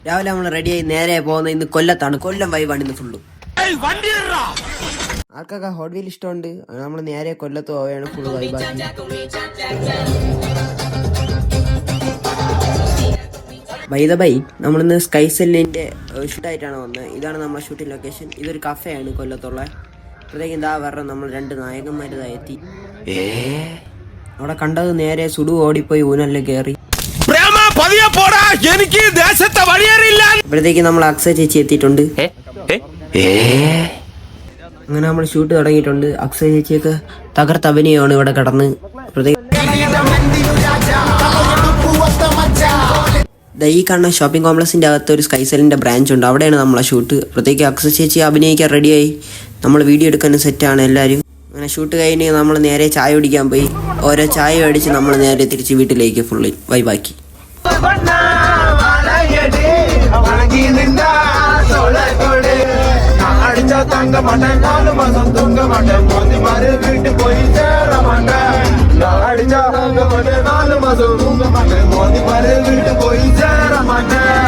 രാവിലെ നമ്മൾ റെഡിയായി നേരെ പോകുന്ന ഇന്ന് കൊല്ലത്താണ്. കൊല്ലം വൈബാണ് ഇന്ന് ഫുള്ള്. ആൾക്കൊക്കെ ഹോട്ട് വീൽ ഇഷ്ടമുണ്ട്. നമ്മൾ നേരെ കൊല്ലത്ത് പോവുകയാണ്. ഫുൾ വൈബാക്കി. ബൈ ദ ബൈ, നമ്മളിന്ന് സ്കൈ സെല്ലിന്റെ ഷൂട്ടായിട്ടാണ് വന്നത്. ഇതാണ് നമ്മളെ ഷൂട്ടിംഗ് ലൊക്കേഷൻ. ഇതൊരു കഫേയാണ് കൊല്ലത്തുള്ള. അപ്പോഴത്തേക്ക് എന്താ പറഞ്ഞ നമ്മൾ 2 നായകന്മാരിതായി എത്തി. അവിടെ കണ്ടത് നേരെ സുഡു ഓടിപ്പോയി ഊനല്ലേ കയറി. അപ്പോഴത്തേക്ക് നമ്മൾ അക്സ ചേച്ചി എത്തിയിട്ടുണ്ട്. അങ്ങനെ നമ്മൾ ഷൂട്ട് തുടങ്ങിയിട്ടുണ്ട്. അക്സ ചേച്ചിയൊക്കെ തകർത്ത് അഭിനയമാണ് ഇവിടെ കിടന്ന്. ഈ കാണുന്ന ഷോപ്പിംഗ് കോംപ്ലക്സിന്റെ അകത്ത് ഒരു സ്കൈ സെല്ലിന്റെ ബ്രാഞ്ച് ഉണ്ട്. അവിടെയാണ് നമ്മളെ ഷൂട്ട്. അപ്പോഴത്തേക്ക് അക്സ ചേച്ചി അഭിനയിക്കാൻ റെഡിയായി. നമ്മൾ വീഡിയോ എടുക്കാനും സെറ്റാണ് എല്ലാവരും. അങ്ങനെ ഷൂട്ട് കഴിഞ്ഞ് നമ്മൾ നേരെ ചായ കുടിക്കാൻ പോയി. ഓരോ ചായ മേടിച്ച് നമ്മൾ നേരെ തിരിച്ച് വീട്ടിലേക്ക് ഫുള്ള് വൈബാക്കി. തങ്ക മട്ടൻ 4 മാസം തൂങ്ക മട്ടൻ മോന്തി മാറി വീട്ടിൽ പോയി ചേര മട്ടൻ അടിച്ച തങ്ക മട്ടൻ 4 മാസം തൂങ്ക മട്ടൻ മോന്തി മാറി വീട്ടിൽ പോയി ചേര മട്ടൻ.